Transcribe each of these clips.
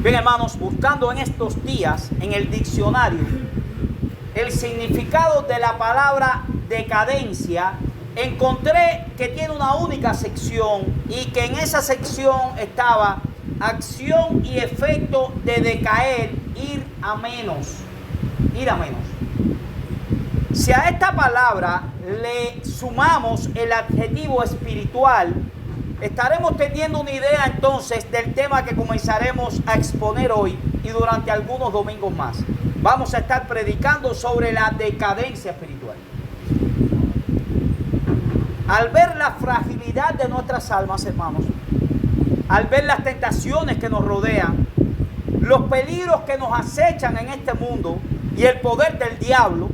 Bien, hermanos, buscando en estos días en el diccionario el significado de la palabra decadencia, encontré que tiene una única sección y que en esa sección estaba acción y efecto de decaer, ir a menos. Ir a menos. Si a esta palabra le sumamos el adjetivo espiritual, estaremos teniendo una idea entonces del tema que comenzaremos a exponer hoy y durante algunos domingos más. Vamos a estar predicando sobre la decadencia espiritual. Al ver la fragilidad de nuestras almas, hermanos, al ver las tentaciones que nos rodean, los peligros que nos acechan en este mundo y el poder del diablo,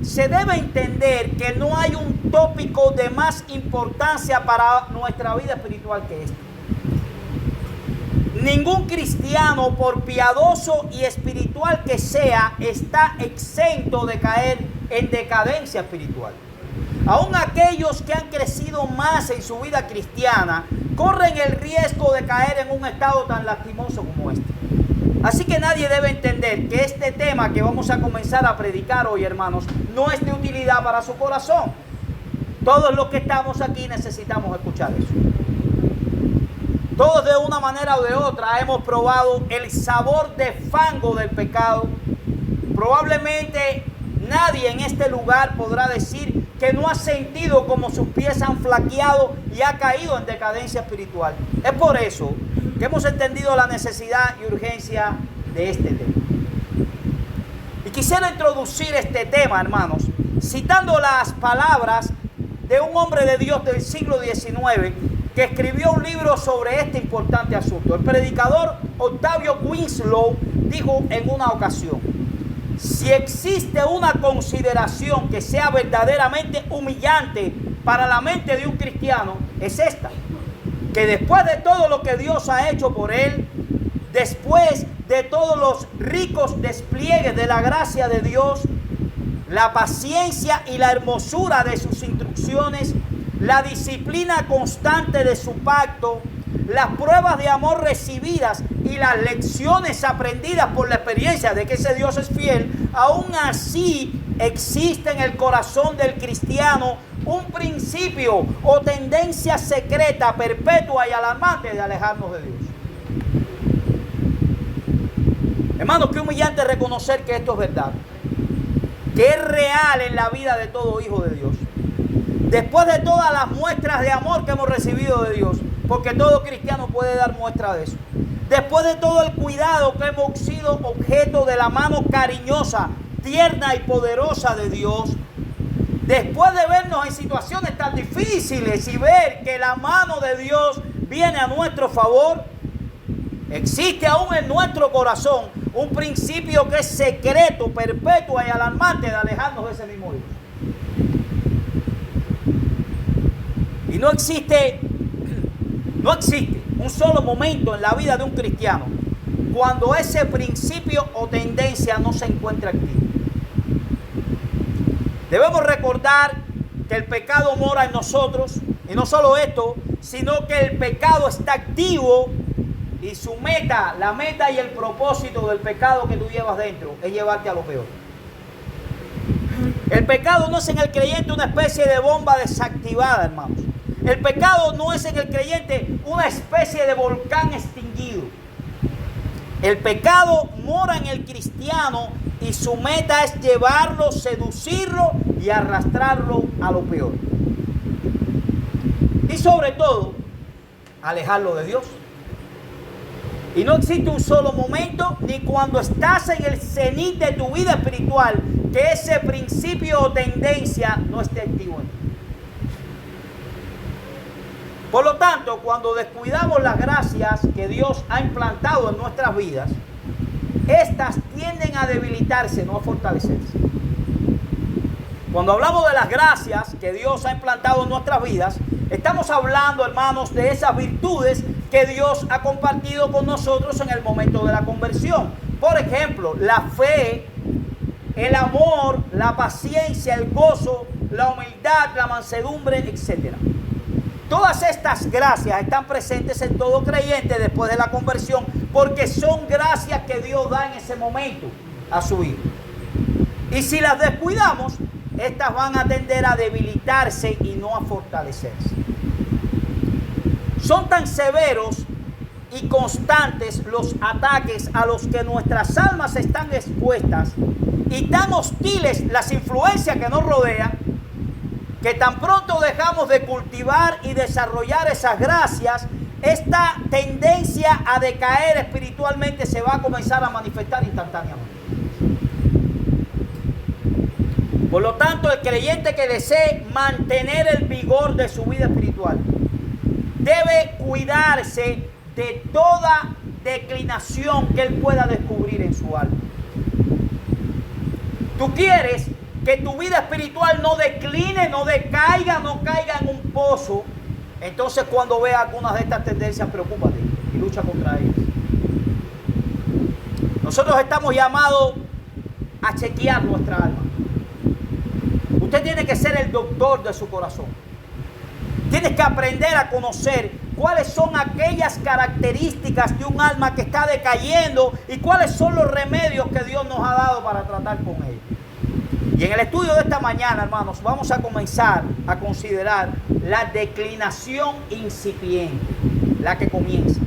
se debe entender que no hay un tópico de más importancia para nuestra vida espiritual que este. Ningún cristiano, por piadoso y espiritual que sea, está exento de caer en decadencia espiritual. Aún aquellos que han crecido más en su vida cristiana corren el riesgo de caer en un estado tan lastimoso como este. Así que nadie debe entender que este tema que vamos a comenzar a predicar hoy, hermanos, no es de utilidad para su corazón. Todos los que estamos aquí necesitamos escuchar eso. Todos de una manera o de otra hemos probado el sabor de fango del pecado. Probablemente nadie en este lugar podrá decir que no ha sentido como sus pies han flaqueado y ha caído en decadencia espiritual. Es por eso que hemos entendido la necesidad y urgencia de este tema. Y quisiera introducir este tema, hermanos, citando las palabras de un hombre de Dios del siglo XIX que escribió un libro sobre este importante asunto. El predicador Octavio Winslow dijo en una ocasión: si existe una consideración que sea verdaderamente humillante para la mente de un cristiano, es esta: que después de todo lo que Dios ha hecho por él, después de todos los ricos despliegues de la gracia de Dios, la paciencia y la hermosura de sus instrucciones, la disciplina constante de su pacto, las pruebas de amor recibidas y las lecciones aprendidas por la experiencia de que ese Dios es fiel, aún así existe en el corazón del cristiano un principio o tendencia secreta, perpetua y alarmante de alejarnos de Dios. Hermanos, qué humillante reconocer que esto es verdad, que es real en la vida de todo hijo de Dios. Después de todas las muestras de amor que hemos recibido de Dios, porque todo cristiano puede dar muestra de eso. Después de todo el cuidado que hemos sido objeto de la mano cariñosa, tierna y poderosa de Dios, después de vernos en situaciones tan difíciles y ver que la mano de Dios viene a nuestro favor, existe aún en nuestro corazón un principio que es secreto, perpetuo y alarmante de alejarnos de ese mismo Dios. Y no existe un solo momento en la vida de un cristiano cuando ese principio o tendencia no se encuentra activo. Debemos recordar que el pecado mora en nosotros, y no solo esto, sino que el pecado está activo y su meta, la meta y el propósito del pecado que tú llevas dentro es llevarte a lo peor. El pecado no es en el creyente una especie de bomba desactivada, hermanos. El pecado no es en el creyente una especie de volcán extinguido. El pecado mora en el cristiano y su meta es llevarlo, seducirlo y arrastrarlo a lo peor. Y sobre todo, alejarlo de Dios. Y no existe un solo momento, ni cuando estás en el cenit de tu vida espiritual, que ese principio o tendencia no esté activo en ti. Por lo tanto, cuando descuidamos las gracias que Dios ha implantado en nuestras vidas, estas tienden a debilitarse, no a fortalecerse. Cuando hablamos de las gracias que Dios ha implantado en nuestras vidas, estamos hablando, hermanos, de esas virtudes que Dios ha compartido con nosotros en el momento de la conversión. Por ejemplo, la fe, el amor, la paciencia, el gozo, la humildad, la mansedumbre, etc. Todas estas gracias están presentes en todo creyente después de la conversión, porque son gracias que Dios da en ese momento a su hijo. Y si las descuidamos, estas van a tender a debilitarse y no a fortalecerse. Son tan severos y constantes los ataques a los que nuestras almas están expuestas y tan hostiles las influencias que nos rodean, que tan pronto dejamos de cultivar y desarrollar esas gracias, esta tendencia a decaer espiritualmente se va a comenzar a manifestar instantáneamente. Por lo tanto, el creyente que desee mantener el vigor de su vida espiritual debe cuidarse de toda declinación que él pueda descubrir en su alma. Tú quieres que tu vida espiritual no decline, no decaiga, no caiga en un pozo. Entonces, cuando veas algunas de estas tendencias, preocúpate y lucha contra ellas. Nosotros estamos llamados a chequear nuestra alma. Usted tiene que ser el doctor de su corazón. Tienes que aprender a conocer cuáles son aquellas características de un alma que está decayendo y cuáles son los remedios que Dios nos ha dado para tratar con ella. Y en el estudio de esta mañana, hermanos, vamos a comenzar a considerar la declinación incipiente, la que comienza.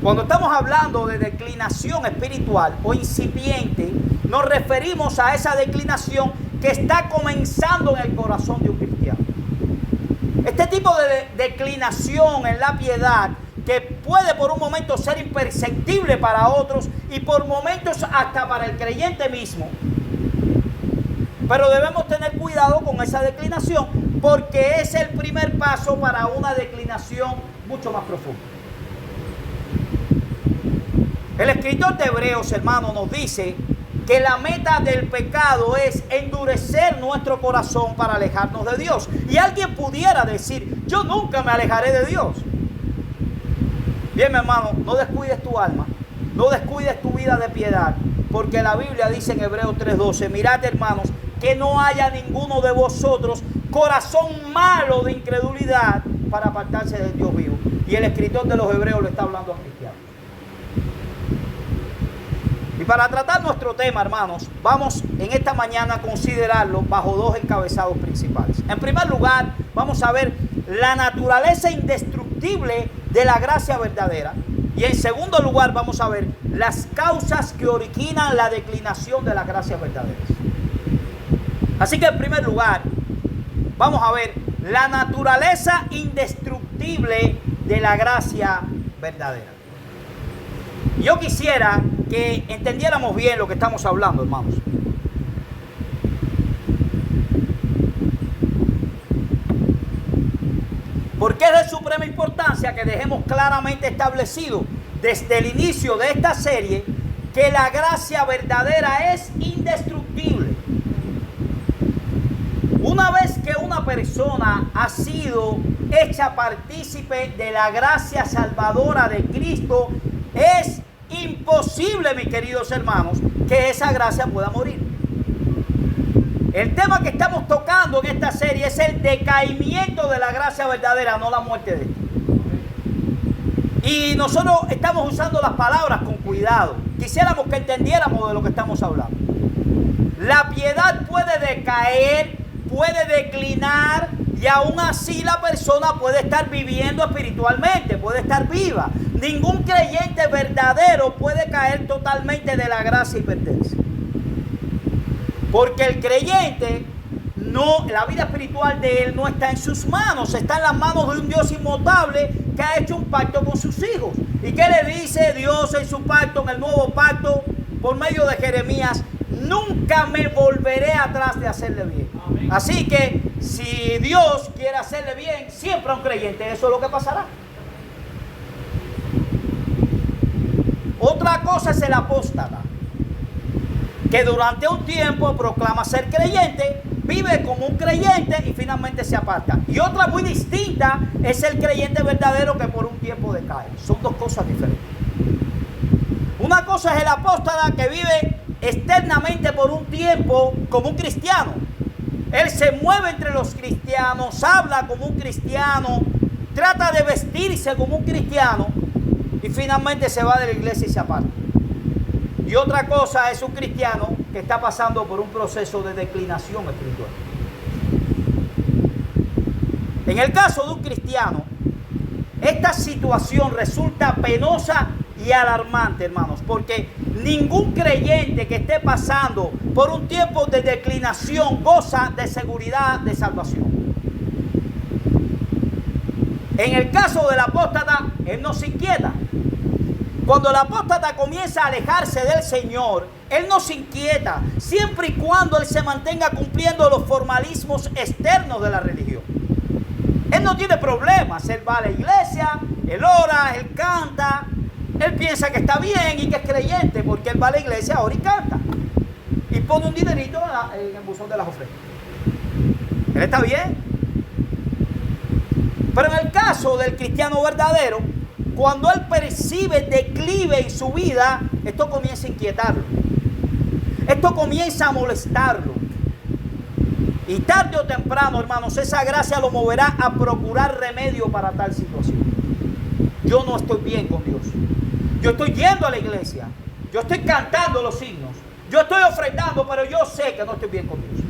Cuando estamos hablando de declinación espiritual o incipiente, nos referimos a esa declinación que está comenzando en el corazón de un cristiano. Este tipo de declinación en la piedad, que puede por un momento ser imperceptible para otros y por momentos hasta para el creyente mismo, pero debemos tener cuidado con esa declinación, porque es el primer paso para una declinación mucho más profunda. El escritor de Hebreos, hermano, nos dice que la meta del pecado es endurecer nuestro corazón para alejarnos de Dios. Y alguien pudiera decir, yo nunca me alejaré de Dios. Bien, mi hermano, no descuides tu alma, no descuides tu vida de piedad, porque la Biblia dice en Hebreos 3:12, mirad, hermanos, que no haya ninguno de vosotros corazón malo de incredulidad para apartarse del Dios vivo. Y el escritor de los Hebreos le está hablando a cristianos. Y para tratar nuestro tema, hermanos, vamos en esta mañana a considerarlo bajo dos encabezados principales. En primer lugar, vamos a ver la naturaleza indestructible de la gracia verdadera. Y en segundo lugar, vamos a ver las causas que originan la declinación de las gracias verdaderas. Así que en primer lugar, vamos a ver la naturaleza indestructible de la gracia verdadera. Yo quisiera que entendiéramos bien lo que estamos hablando, hermanos. Porque es de suprema importancia que dejemos claramente establecido desde el inicio de esta serie que la gracia verdadera es indestructible. Una vez que una persona ha sido hecha partícipe de la gracia salvadora de Cristo, es imposible, mis queridos hermanos, que esa gracia pueda morir. El tema que estamos tocando en esta serie es el decaimiento de la gracia verdadera, no la muerte de esta. Y nosotros estamos usando las palabras con cuidado. Quisiéramos que entendiéramos de lo que estamos hablando. La piedad puede decaer, puede declinar, y aún así la persona puede estar viviendo espiritualmente, puede estar viva. Ningún creyente verdadero puede caer totalmente de la gracia y perderse. Porque el creyente, la vida espiritual de él no está en sus manos, está en las manos de un Dios inmutable que ha hecho un pacto con sus hijos. ¿Y qué le dice Dios en su pacto, en el nuevo pacto, por medio de Jeremías? Nunca me volveré atrás de hacerle bien. Amén. Así que si Dios quiere hacerle bien, siempre a un creyente, eso es lo que pasará. Otra cosa es el apóstata, que durante un tiempo proclama ser creyente, vive como un creyente y finalmente se aparta. Y otra muy distinta es el creyente verdadero que por un tiempo decae. Son dos cosas diferentes. Una cosa es el apóstata que vive externamente por un tiempo como un cristiano, Él se mueve entre los cristianos, habla como un cristiano, trata de vestirse como un cristiano y finalmente se va de la iglesia y se aparta. Y otra cosa es un cristiano que está pasando por un proceso de declinación espiritual. En el caso de un cristiano, esta situación resulta penosa y alarmante, hermanos, porque ningún creyente que esté pasando por un tiempo de declinación goza de seguridad de salvación. En el caso del apóstata, él no se inquieta. Cuando el apóstata comienza a alejarse del Señor, él no se inquieta, siempre y cuando él se mantenga cumpliendo los formalismos externos de la religión. Él no tiene problemas, él va a la iglesia, él ora, él canta, él piensa que está bien y que es creyente porque él va a la iglesia ahora y canta. Y pone un dinerito en el buzón de las ofrendas. Él está bien. Pero en el caso del cristiano verdadero, cuando él percibe declive en su vida, esto comienza a inquietarlo. Esto comienza a molestarlo. Y tarde o temprano, hermanos, esa gracia lo moverá a procurar remedio para tal situación. Yo no estoy bien con Dios. Yo estoy yendo a la iglesia. Yo estoy cantando los himnos. Yo estoy ofrendando, pero yo sé que no estoy bien con Dios.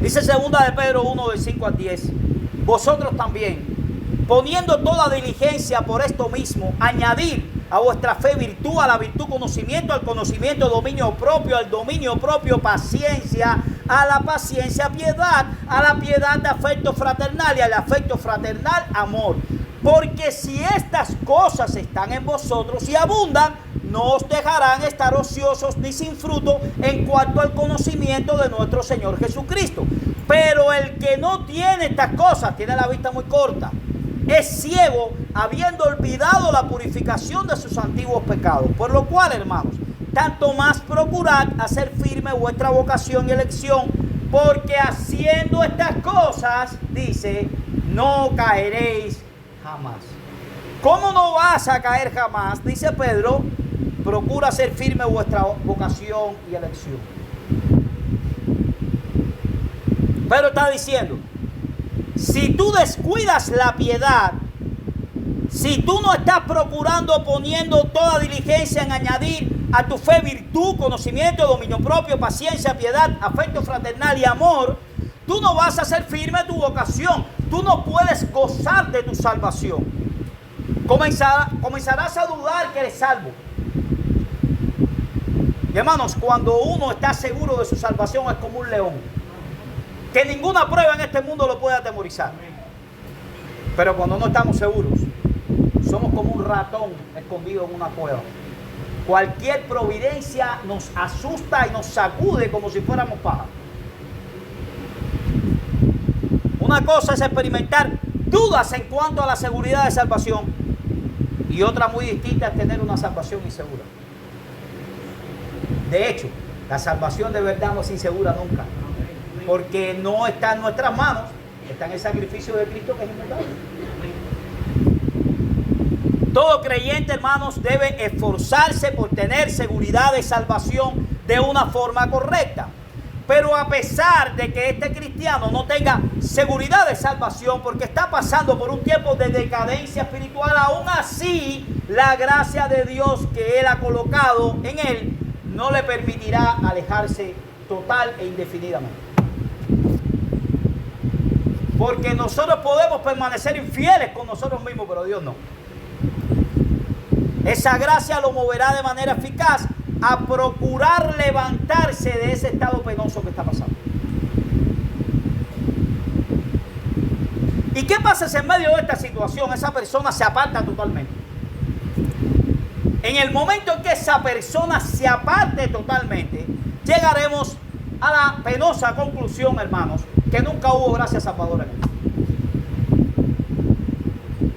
Dice 2 de Pedro 1, del 5 al 10. Vosotros también, poniendo toda diligencia por esto mismo, añadir a vuestra fe virtud, a la virtud conocimiento, al conocimiento dominio propio, al dominio propio paciencia, a la paciencia piedad, a la piedad de afecto fraternal y al afecto fraternal amor. Porque si estas cosas están en vosotros y abundan, no os dejarán estar ociosos ni sin fruto en cuanto al conocimiento de nuestro Señor Jesucristo. Pero el que no tiene estas cosas, tiene la vista muy corta, es ciego, habiendo olvidado la purificación de sus antiguos pecados. Por lo cual, hermanos, tanto más procurad hacer firme vuestra vocación y elección, porque haciendo estas cosas, dice, no caeréis jamás. ¿Cómo no vas a caer jamás? Dice Pedro, procura hacer firme vuestra vocación y elección. Pedro está diciendo, si tú descuidas la piedad, si tú no estás procurando, poniendo toda diligencia en añadir a tu fe virtud, conocimiento, dominio propio, paciencia, piedad, afecto fraternal y amor, tú no vas a hacer firme tu vocación. Tú no puedes gozar de tu salvación. Comenzarás a dudar que eres salvo. Y hermanos, cuando uno está seguro de su salvación es como un león, que ninguna prueba en este mundo lo puede atemorizar. Pero cuando no estamos seguros, somos como un ratón escondido en una cueva. Cualquier providencia nos asusta y nos sacude como si fuéramos pájaros. Una cosa es experimentar dudas en cuanto a la seguridad de salvación, y otra muy distinta es tener una salvación insegura. De hecho, la salvación de verdad no es insegura nunca, porque no está en nuestras manos, está en el sacrificio de Cristo, que es inmutable. Todo creyente, hermanos, debe esforzarse por tener seguridad de salvación de una forma correcta. Pero a pesar de que este cristiano no tenga seguridad de salvación porque está pasando por un tiempo de decadencia espiritual, aún así la gracia de Dios que Él ha colocado en él no le permitirá alejarse total e indefinidamente. Porque nosotros podemos permanecer infieles con nosotros mismos, pero Dios no. Esa gracia lo moverá de manera eficaz a procurar levantarse de ese estado penoso que está pasando. ¿Y qué pasa si en medio de esta situación esa persona se aparta totalmente? En el momento en que esa persona se aparte totalmente, llegaremos a la penosa conclusión, hermanos, que nunca hubo gracia salvadora en él.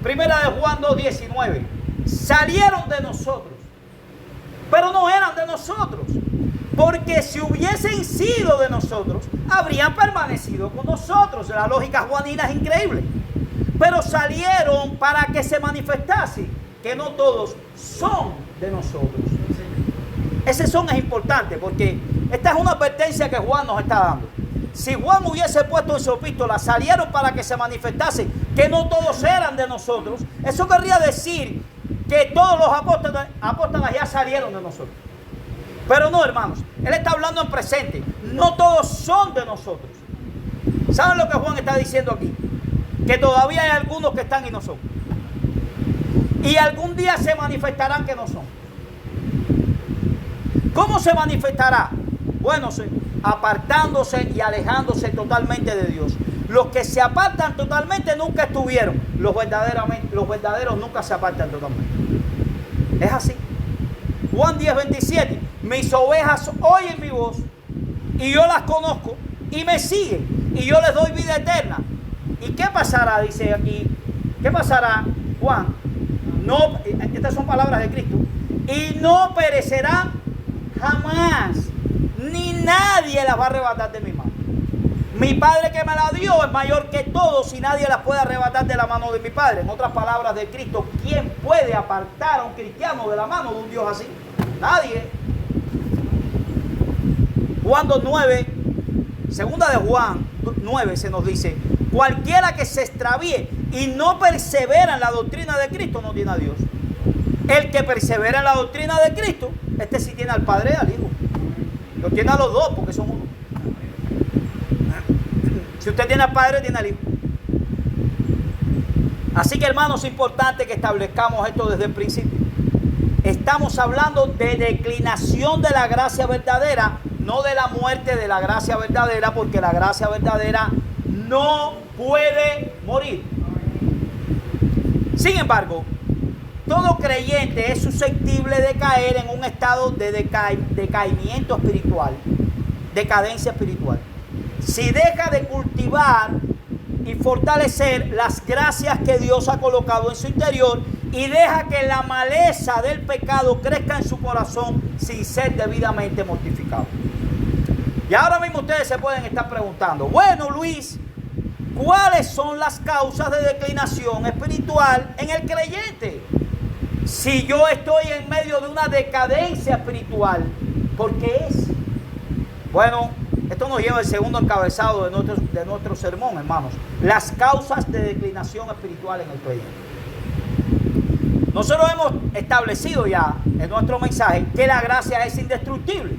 Primera de Juan 2:19. Salieron de nosotros, pero no eran de nosotros, porque si hubiesen sido de nosotros, habrían permanecido con nosotros. La lógica juanina es increíble. Pero salieron para que se manifestase que no todos son de nosotros. Ese son es importante, porque Esta es una advertencia que Juan nos está dando. Si Juan hubiese puesto en su epístola, salieron para que se manifestase que no todos eran de nosotros, eso querría decir que todos los apóstoles ya salieron de nosotros. Pero no, hermanos, él está hablando en presente. No todos son de nosotros. ¿Saben lo que Juan está diciendo aquí? Que todavía hay algunos que están y no son. Y algún día se manifestarán que no son. ¿Cómo se manifestará? Bueno, apartándose y alejándose totalmente de Dios. Los que se apartan totalmente nunca estuvieron. Los verdaderos nunca se apartan totalmente. Es así. Juan 10:27. Mis ovejas oyen mi voz y yo las conozco y me siguen y yo les doy vida eterna. ¿Y qué pasará? Dice aquí. ¿Qué pasará, Juan? No, estas son palabras de Cristo. Y no perecerán jamás, ni nadie las va a arrebatar de mi mano. Mi Padre que me la dio es mayor que todos y nadie las puede arrebatar de la mano de mi Padre. En otras palabras de Cristo, ¿quién puede apartar a un cristiano de la mano de un Dios así? Nadie. Juan 2:9, segunda de Juan 9 se nos dice: cualquiera que se extravíe y no persevera en la doctrina de Cristo no tiene a Dios. El que persevera en la doctrina de Cristo, este sí tiene al Padre y al Hijo. Lo tiene a los dos porque son uno. Si usted tiene al Padre, tiene al Hijo. Así que, hermanos, es importante que establezcamos esto desde el principio. Estamos hablando de declinación de la gracia verdadera, no de la muerte de la gracia verdadera, porque la gracia verdadera no puede morir. Sin embargo, todo creyente es susceptible de caer en un estado de decaimiento espiritual, decadencia espiritual, si deja de cultivar y fortalecer las gracias que Dios ha colocado en su interior y deja que la maleza del pecado crezca en su corazón sin ser debidamente mortificado. Y ahora mismo ustedes se pueden estar preguntando: bueno, Luis, ¿cuáles son las causas de declinación espiritual en el creyente? Si yo estoy en medio de una decadencia espiritual, ¿por qué es? Bueno, esto nos lleva al segundo encabezado de nuestro sermón, hermanos. Las causas de declinación espiritual en el creyente. Nosotros hemos establecido ya en nuestro mensaje que la gracia es indestructible.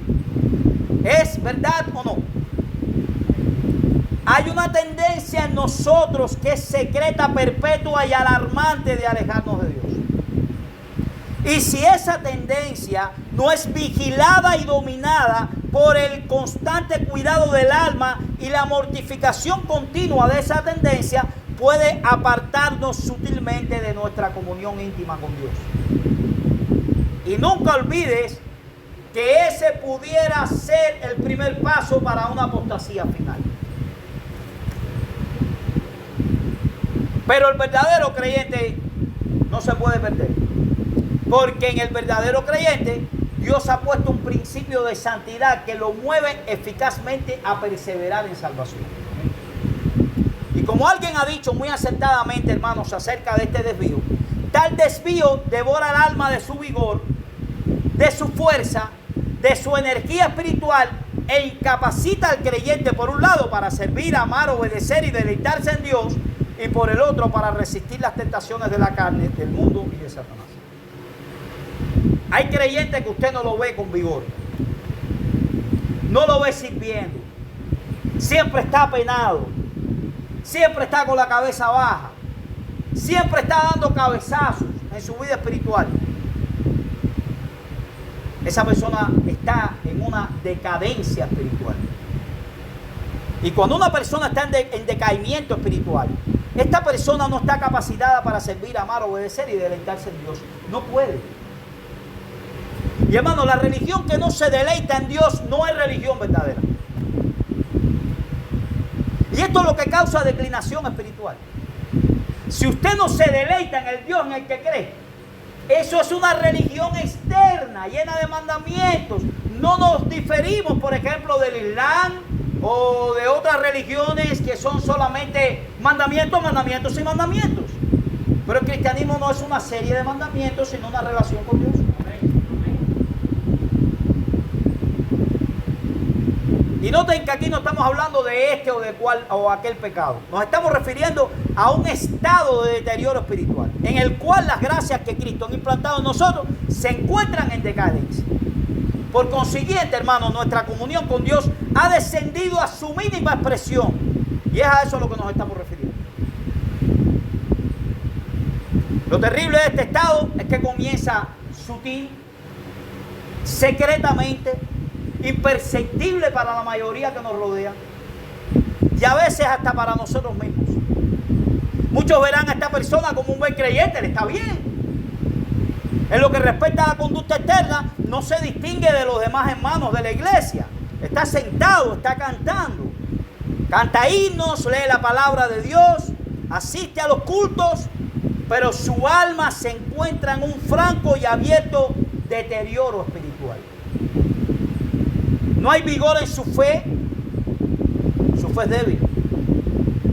¿Es verdad o no? Hay una tendencia en nosotros que es secreta, perpetua y alarmante de alejarnos de Dios. Y si esa tendencia no es vigilada y dominada por el constante cuidado del alma y la mortificación continua de esa tendencia, puede apartarnos sutilmente de nuestra comunión íntima con Dios. Y nunca olvides que ese pudiera ser el primer paso para una apostasía final. Pero el verdadero creyente no se puede perder, porque en el verdadero creyente Dios ha puesto un principio de santidad que lo mueve eficazmente a perseverar en salvación. Y como alguien ha dicho muy acertadamente, hermanos, acerca de este desvío, tal desvío devora el alma de su vigor, de su fuerza, de su energía espiritual e incapacita al creyente por un lado para servir, amar, obedecer y deleitarse en Dios, y por el otro para resistir las tentaciones de la carne, del mundo y de Satanás. Hay creyentes que usted no lo ve con vigor, no lo ve sirviendo, siempre está apenado, siempre está con la cabeza baja, siempre está dando cabezazos en su vida espiritual. Esa persona está en una decadencia espiritual. Y cuando una persona está en decaimiento espiritual, esta persona no está capacitada para servir, amar, obedecer y deleitarse en Dios. No puede. Y hermano, la religión que no se deleita en Dios no es religión verdadera. Y esto es lo que causa declinación espiritual. Si usted no se deleita en el Dios en el que cree, eso es una religión externa, llena de mandamientos. No nos diferimos, por ejemplo, del Islam o de otras religiones que son solamente mandamientos, mandamientos y mandamientos. Pero el cristianismo no es una serie de mandamientos, sino una relación con Dios. Y noten que aquí no estamos hablando de este o de cual o aquel pecado. Nos estamos refiriendo a un estado de deterioro espiritual, en el cual las gracias que Cristo ha implantado en nosotros se encuentran en decadencia. Por consiguiente, hermanos, nuestra comunión con Dios ha descendido a su mínima expresión. Y es a eso a lo que nos estamos refiriendo. Lo terrible de este estado es que comienza sutil, secretamente, imperceptible para la mayoría que nos rodea, y a veces hasta para nosotros mismos. Muchos verán a esta persona como un buen creyente, le está bien. En lo que respecta a la conducta externa, no se distingue de los demás hermanos de la iglesia. Está sentado, está cantando. Canta himnos, lee la palabra de Dios, asiste a los cultos, pero su alma se encuentra en un franco y abierto deterioro espiritual. No hay vigor en su fe es débil.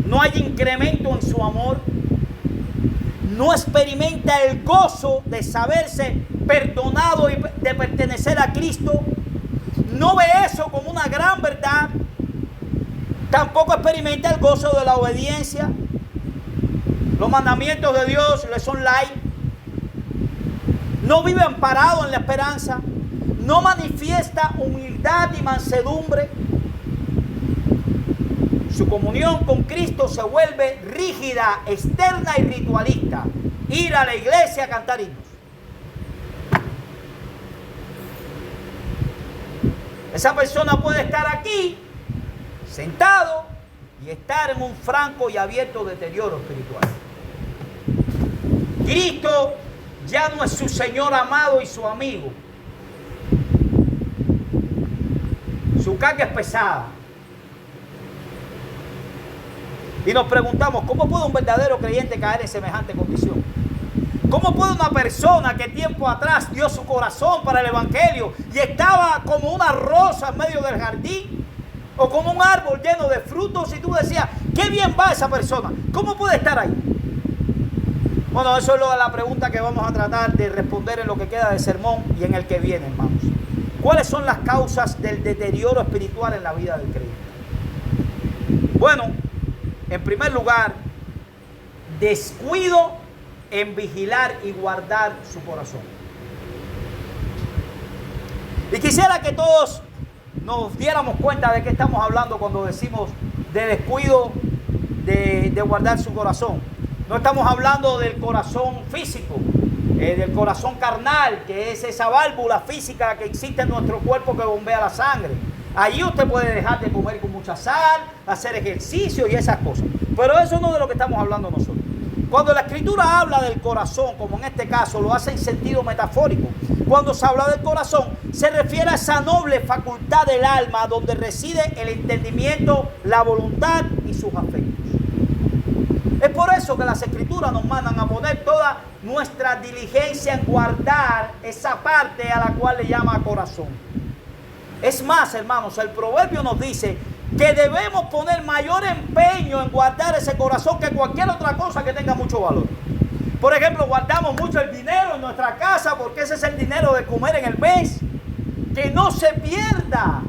No hay incremento en su amor. No experimenta el gozo de saberse perdonado y de pertenecer a Cristo. No ve eso como una gran verdad. Tampoco experimenta el gozo de la obediencia. Los mandamientos de Dios le son light. No vive amparado en la esperanza. No manifiesta humildad y mansedumbre. Su comunión con Cristo se vuelve rígida, externa y ritualista. Ir a la iglesia a cantar himnos. Esa persona puede estar aquí, sentado, y estar en un franco y abierto deterioro espiritual. Cristo ya no es su Señor amado y su amigo. Su carga es pesada. Y nos preguntamos, ¿cómo puede un verdadero creyente caer en semejante condición? ¿Cómo puede una persona que tiempo atrás dio su corazón para el evangelio y estaba como una rosa en medio del jardín o como un árbol lleno de frutos, y tú decías, qué bien va esa persona? ¿Cómo puede estar ahí? Bueno, eso es la pregunta que vamos a tratar de responder en lo que queda de sermón y en el que viene, hermanos. ¿Cuáles son las causas del deterioro espiritual en la vida del creyente? Bueno, en primer lugar, descuido en vigilar y guardar su corazón. Y quisiera que todos nos diéramos cuenta de qué estamos hablando cuando decimos de descuido de guardar su corazón. No estamos hablando del corazón físico, del corazón carnal, que es esa válvula física que existe en nuestro cuerpo que bombea la sangre. Allí usted puede dejar de comer con mucha sal, hacer ejercicio y esas cosas. Pero eso no es de lo que estamos hablando nosotros. Cuando la Escritura habla del corazón, como en este caso, lo hace en sentido metafórico. Cuando se habla del corazón, se refiere a esa noble facultad del alma donde reside el entendimiento, la voluntad y sus afectos. Es por eso que las Escrituras nos mandan a poner toda nuestra diligencia en guardar esa parte a la cual le llama corazón. Es más, hermanos, el proverbio nos dice que debemos poner mayor empeño en guardar ese corazón que cualquier otra cosa que tenga mucho valor. Por ejemplo, guardamos mucho el dinero en nuestra casa porque ese es el dinero de comer en el mes. Que no se pierda.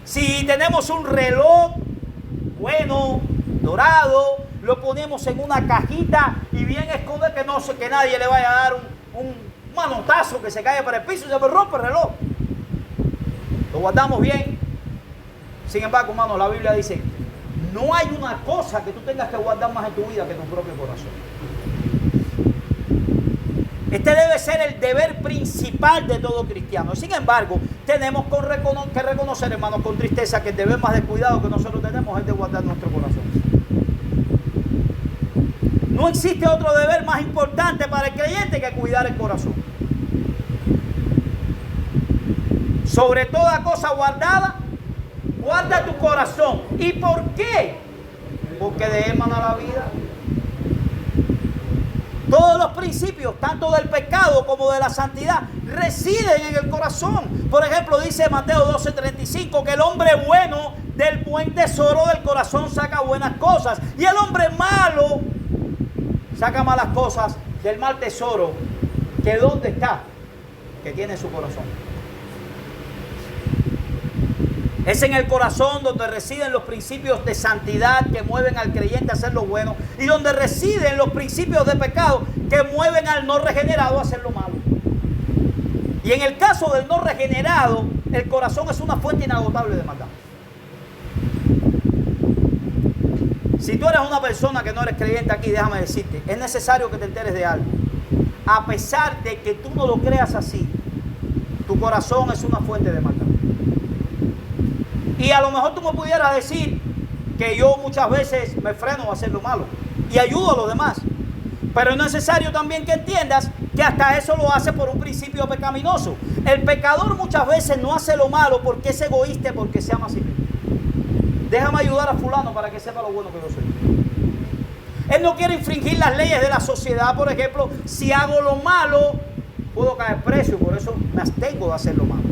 Si tenemos un reloj bueno, dorado, lo ponemos en una cajita y bien escondido, que nadie le vaya a dar un manotazo que se caiga para el piso y se me rompe el reloj. Lo guardamos bien. Sin embargo, hermano, la Biblia dice, no hay una cosa que tú tengas que guardar más en tu vida que tu propio corazón. Este debe ser el deber principal de todo cristiano. Sin embargo, tenemos que reconocer, hermanos, con tristeza, que el deber más descuidado que nosotros tenemos es de guardar nuestro corazón. No existe otro deber más importante para el creyente que cuidar el corazón. Sobre toda cosa guardada, guarda tu corazón. ¿Y por qué? Porque de él emana la vida. Todos los principios, tanto del pecado como de la santidad, residen en el corazón. Por ejemplo, dice Mateo 12:35 que el hombre bueno del buen tesoro del corazón saca buenas cosas. Y el hombre malo saca malas cosas del mal tesoro. ¿Que dónde está? Que tiene su corazón. Es en el corazón donde residen los principios de santidad que mueven al creyente a hacer lo bueno y donde residen los principios de pecado que mueven al no regenerado a hacer lo malo. Y en el caso del no regenerado, el corazón es una fuente inagotable de maldad. Si tú eres una persona que no eres creyente aquí, déjame decirte, es necesario que te enteres de algo. A pesar de que tú no lo creas así, tu corazón es una fuente de maldad. Y a lo mejor tú me pudieras decir que yo muchas veces me freno a hacer lo malo y ayudo a los demás. Pero es necesario también que entiendas que hasta eso lo hace por un principio pecaminoso. El pecador muchas veces no hace lo malo porque es egoísta y porque se ama a sí mismo. Déjame ayudar a fulano para que sepa lo bueno que yo soy. Él no quiere infringir las leyes de la sociedad. Por ejemplo, si hago lo malo, puedo caer preso, por eso me abstengo de hacer lo malo.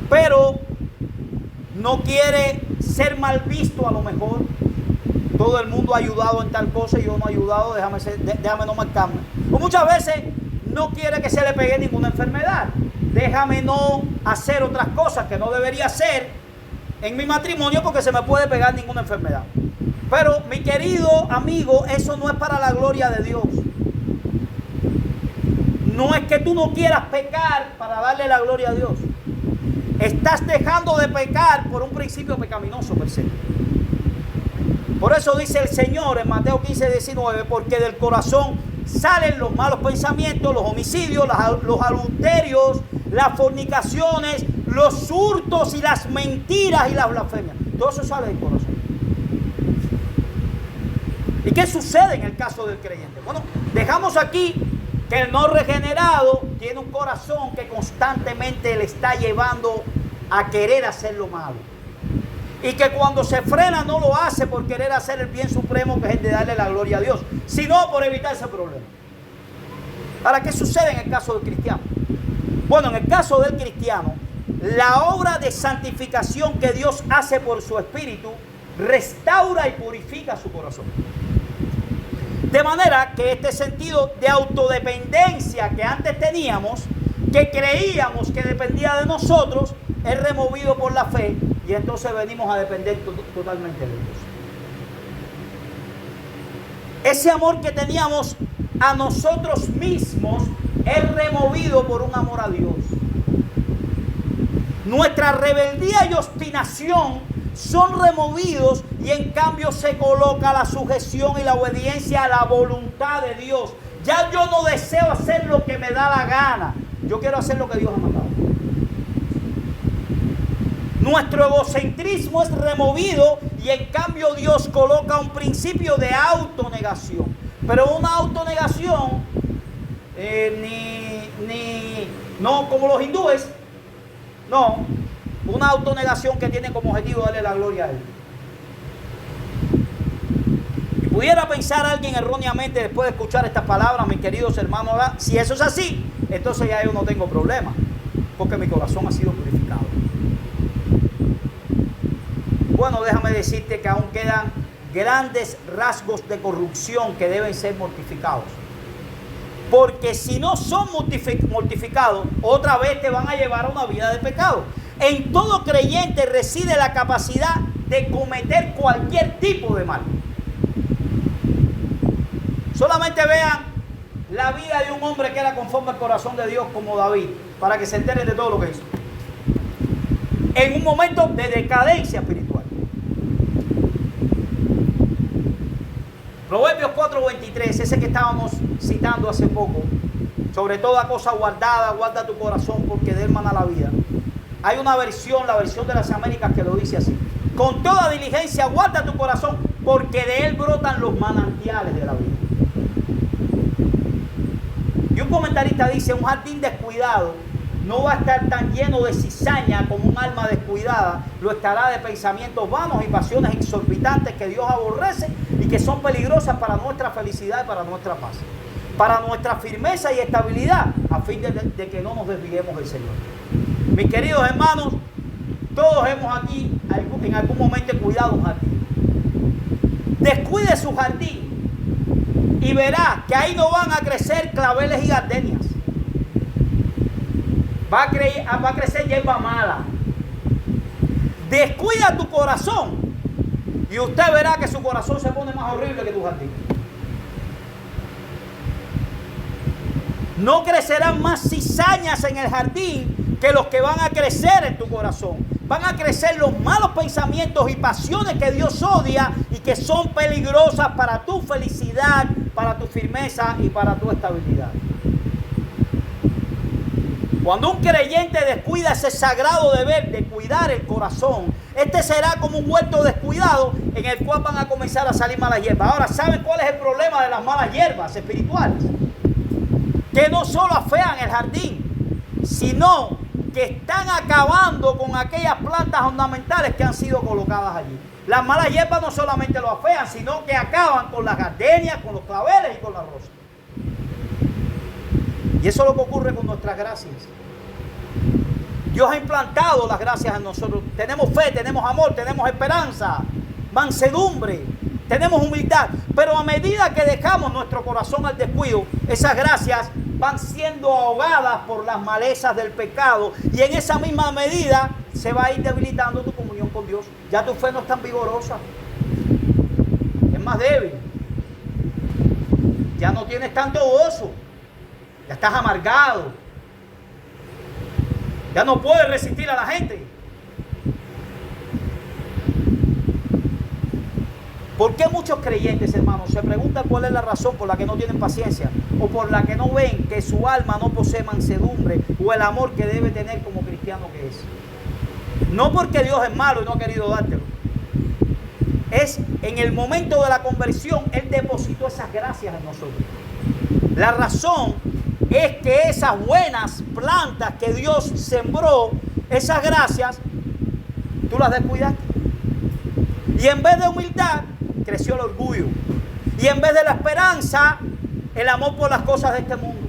Pero no quiere ser mal visto a lo mejor. Todo el mundo ha ayudado en tal cosa y yo no he ayudado, déjame no marcarme. O muchas veces no quiere que se le pegue ninguna enfermedad. Déjame no hacer otras cosas que no debería hacer en mi matrimonio porque se me puede pegar ninguna enfermedad. Pero mi querido amigo, eso no es para la gloria de Dios. No es que tú no quieras pecar para darle la gloria a Dios. Estás dejando de pecar por un principio pecaminoso per se. Por eso dice el Señor en Mateo 15:19, porque del corazón salen los malos pensamientos, los homicidios, los adulterios, las fornicaciones, los hurtos y las mentiras y las blasfemias. Todo eso sale del corazón. ¿Y qué sucede en el caso del creyente? Bueno, dejamos aquí que el no regenerado tiene un corazón que constantemente le está llevando a querer hacer lo malo. Y que cuando se frena no lo hace por querer hacer el bien supremo, que es el de darle la gloria a Dios, sino por evitar ese problema. Ahora, ¿qué sucede en el caso del cristiano? Bueno, en el caso del cristiano, la obra de santificación que Dios hace por su espíritu restaura y purifica su corazón. De manera que este sentido de autodependencia que antes teníamos, que creíamos que dependía de nosotros, es removido por la fe y entonces venimos a depender totalmente de Dios. Ese amor que teníamos a nosotros mismos es removido por un amor a Dios. Nuestra rebeldía y obstinación son removidos y en cambio se coloca la sujeción y la obediencia a la voluntad de Dios. Ya yo no deseo hacer lo que me da la gana. Yo quiero hacer lo que Dios ha mandado. Nuestro egocentrismo es removido y en cambio Dios coloca un principio de autonegación. Pero una autonegación, no como los hindúes, no, una autonegación que tiene como objetivo darle la gloria a Él. Y pudiera pensar alguien erróneamente después de escuchar estas palabras, mis queridos hermanos, si eso es así, entonces ya yo no tengo problema, porque mi corazón ha sido purificado. Bueno, déjame decirte que aún quedan grandes rasgos de corrupción que deben ser mortificados. Porque si no son mortificados, otra vez te van a llevar a una vida de pecado. En todo creyente reside la capacidad de cometer cualquier tipo de mal. Solamente vean la vida de un hombre que era conforme al corazón de Dios como David, para que se enteren de todo lo que hizo. En un momento de decadencia espiritual. Proverbios 4:23, ese que estábamos citando hace poco. Sobre toda cosa guardada, guarda tu corazón porque de él mana la vida. Hay una versión, la versión de las Américas, que lo dice así: con toda diligencia guarda tu corazón porque de él brotan los manantiales de la vida. Y un comentarista dice: un jardín descuidado no va a estar tan lleno de cizaña como un alma descuidada lo estará de pensamientos vanos y pasiones exorbitantes que Dios aborrece y que son peligrosas para nuestra felicidad y para nuestra paz, para nuestra firmeza y estabilidad, a fin de que no nos desviemos del Señor. Mis queridos hermanos, todos hemos aquí en algún momento cuidado un jardín. Descuide su jardín y verá que ahí no van a crecer claveles y gardenias. Va a crecer hierba mala. Descuida tu corazón y usted verá que su corazón se pone más horrible que tu jardín. No crecerán más cizañas en el jardín que los que van a crecer en tu corazón. Van a crecer los malos pensamientos y pasiones que Dios odia y que son peligrosas para tu felicidad, para tu firmeza y para tu estabilidad. Cuando un creyente descuida ese sagrado deber de cuidar el corazón, este será como un huerto descuidado en el cual van a comenzar a salir malas hierbas. Ahora, ¿saben cuál es el problema de las malas hierbas espirituales? Que no solo afean el jardín, sino que están acabando con aquellas plantas ornamentales que han sido colocadas allí. Las malas hierbas no solamente lo afean, sino que acaban con las gardenias, con los claveles y con las rosas. Y eso es lo que ocurre con nuestras gracias. Dios ha implantado las gracias en nosotros. Tenemos fe, tenemos amor, tenemos esperanza, mansedumbre, tenemos humildad. Pero a medida que dejamos nuestro corazón al descuido, esas gracias van siendo ahogadas por las malezas del pecado. Y en esa misma medida se va a ir debilitando tu comunión con Dios. Ya tu fe no es tan vigorosa. Es más débil. Ya no tienes tanto gozo. Ya estás amargado. Ya no puedes resistir a la gente. ¿Por qué muchos creyentes, hermanos, se preguntan cuál es la razón por la que no tienen paciencia o por la que no ven que su alma no posee mansedumbre o el amor que debe tener como cristiano que es? No porque Dios es malo y no ha querido dártelo. Es en el momento de la conversión, Él depositó esas gracias en nosotros. La razón es que esas buenas plantas que Dios sembró, esas gracias, tú las descuidaste. Y en vez de humildad, creció el orgullo. Y en vez de la esperanza, el amor por las cosas de este mundo.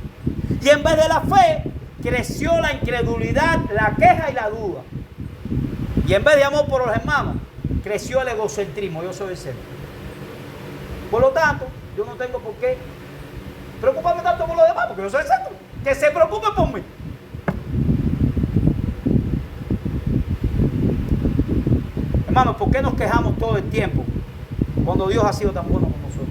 Y en vez de la fe, creció la incredulidad, la queja y la duda. Y en vez de amor por los hermanos, creció el egocentrismo. Yo soy el centro. Por lo tanto, yo no tengo por qué preocuparme tanto por los demás, porque yo soy el centro. Que se preocupen por mí. Hermanos, ¿por qué nos quejamos todo el tiempo cuando Dios ha sido tan bueno con nosotros?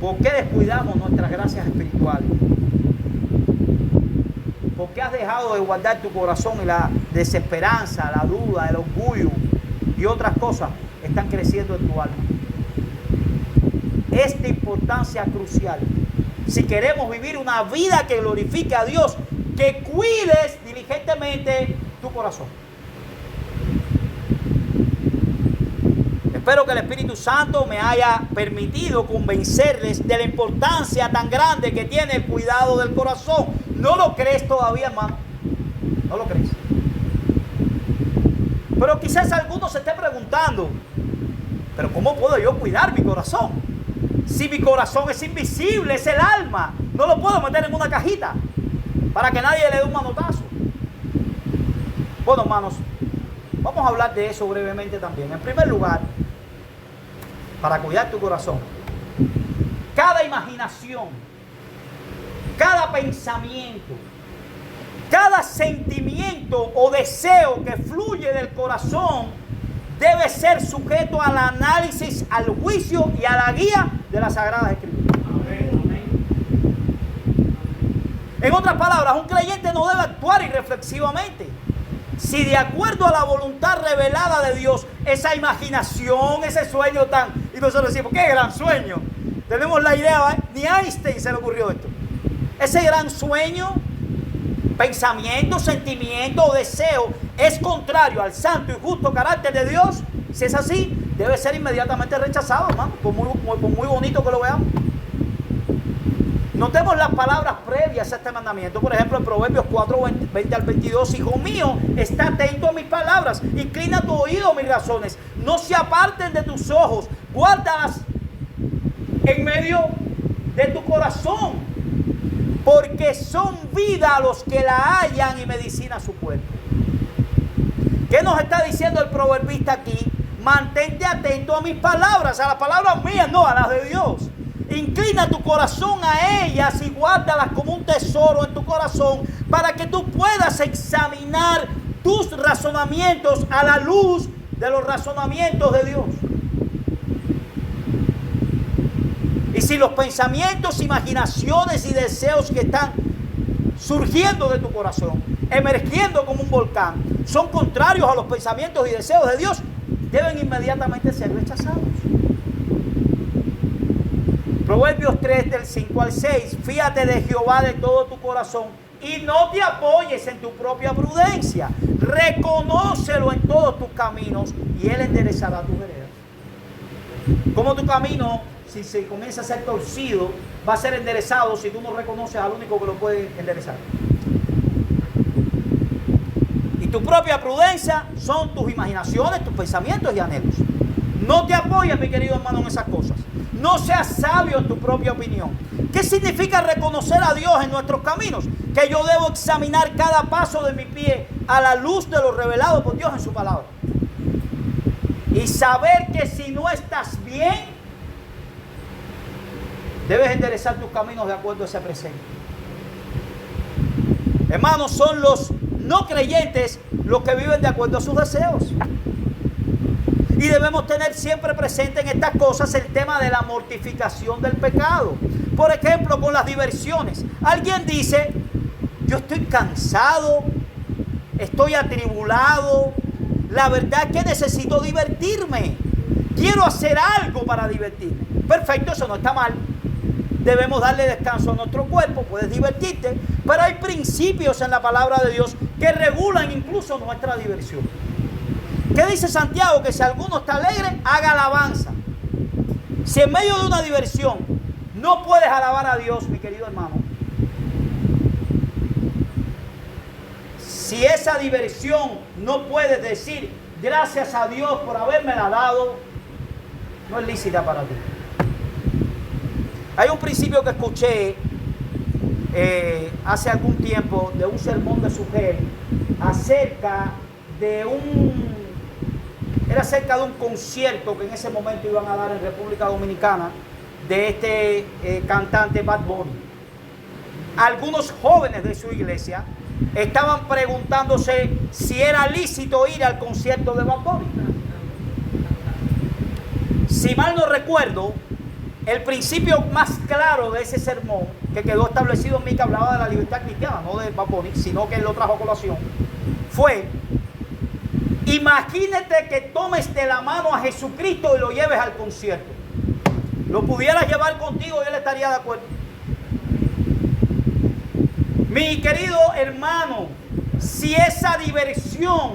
¿Por qué descuidamos nuestras gracias espirituales? ¿Por qué has dejado de guardar tu corazón y la desesperanza, la duda, el orgullo y otras cosas están creciendo en tu alma? Es de importancia crucial. Si queremos vivir una vida que glorifique a Dios, que cuides diligentemente tu corazón. Espero que el Espíritu Santo me haya permitido convencerles de la importancia tan grande que tiene el cuidado del corazón. ¿No lo crees todavía, hermano? ¿No lo crees? Pero quizás algunos se estén preguntando, ¿pero cómo puedo yo cuidar mi corazón? Si mi corazón es invisible, es el alma. No lo puedo meter en una cajita para que nadie le dé un manotazo. Bueno, hermanos, vamos a hablar de eso brevemente también. En primer lugar, para cuidar tu corazón, cada imaginación, cada pensamiento, cada sentimiento o deseo que fluye del corazón debe ser sujeto al análisis, al juicio y a la guía de las Sagradas Escrituras. En otras palabras, un creyente no debe actuar irreflexivamente. Si de acuerdo a la voluntad revelada de Dios, esa imaginación, ese sueño tan... Y nosotros decimos, ¡qué gran sueño! Tenemos la idea, ¿eh? Ni a Einstein se le ocurrió esto. Ese gran sueño, pensamiento, sentimiento o deseo es contrario al santo y justo carácter de Dios. Si es así, debe ser inmediatamente rechazado, hermano, por muy bonito que lo veamos. Notemos las palabras previas a este mandamiento. Por ejemplo, en Proverbios 4, 20 al 22. Hijo mío, está atento a mis palabras. Inclina tu oído a mis razones. No se aparten de tus ojos. Guárdalas en medio de tu corazón. Porque son vida a los que la hallan y medicina a su cuerpo. ¿Qué nos está diciendo el proverbista aquí? Mantente atento a mis palabras. A las palabras mías, no a las de Dios. Inclina tu corazón a ellas y guárdalas como un tesoro en tu corazón para que tú puedas examinar tus razonamientos a la luz de los razonamientos de Dios. Y si los pensamientos, imaginaciones y deseos que están surgiendo de tu corazón, emergiendo como un volcán, son contrarios a los pensamientos y deseos de Dios, deben inmediatamente ser rechazados. Proverbios 3 del 5 al 6, fíjate de Jehová de todo tu corazón y no te apoyes en tu propia prudencia. Reconócelo en todos tus caminos y Él enderezará tus veredas. Como tu camino, si se comienza a ser torcido, va a ser enderezado si tú no reconoces al único que lo puede enderezar. Y tu propia prudencia son tus imaginaciones, tus pensamientos y anhelos. No te apoyes, mi querido hermano, en esas cosas. No seas sabio en tu propia opinión. ¿Qué significa reconocer a Dios en nuestros caminos? Que yo debo examinar cada paso de mi pie a la luz de lo revelado por Dios en su palabra. Y saber que si no estás bien, debes enderezar tus caminos de acuerdo a ese presente. Hermanos, son los no creyentes los que viven de acuerdo a sus deseos. Y debemos tener siempre presente en estas cosas el tema de la mortificación del pecado. Por ejemplo, con las diversiones. Alguien dice, yo estoy cansado, estoy atribulado, la verdad es que necesito divertirme. Quiero hacer algo para divertirme. Perfecto, eso no está mal. Debemos darle descanso a nuestro cuerpo, puedes divertirte, pero hay principios en la palabra de Dios que regulan incluso nuestra diversión. ¿Qué dice Santiago? Que si alguno está alegre, haga alabanza. Si en medio de una diversión no puedes alabar a Dios, mi querido hermano, si esa diversión no puedes decir gracias a Dios por habérmela dado, no es lícita para ti. Hay un principio que escuché hace algún tiempo de un sermón de Sugel acerca de era acerca de un concierto que en ese momento iban a dar en República Dominicana de este cantante Bad Bunny. Algunos jóvenes de su iglesia estaban preguntándose si era lícito ir al concierto de Bad Bunny. Si mal no recuerdo, el principio más claro de ese sermón que quedó establecido en mí, que hablaba de la libertad cristiana, no de Bad Bunny, sino que él lo trajo a colación, fue: imagínate que tomes de la mano a Jesucristo y lo lleves al concierto. Lo pudieras llevar contigo y él estaría de acuerdo. Mi querido hermano, si esa diversión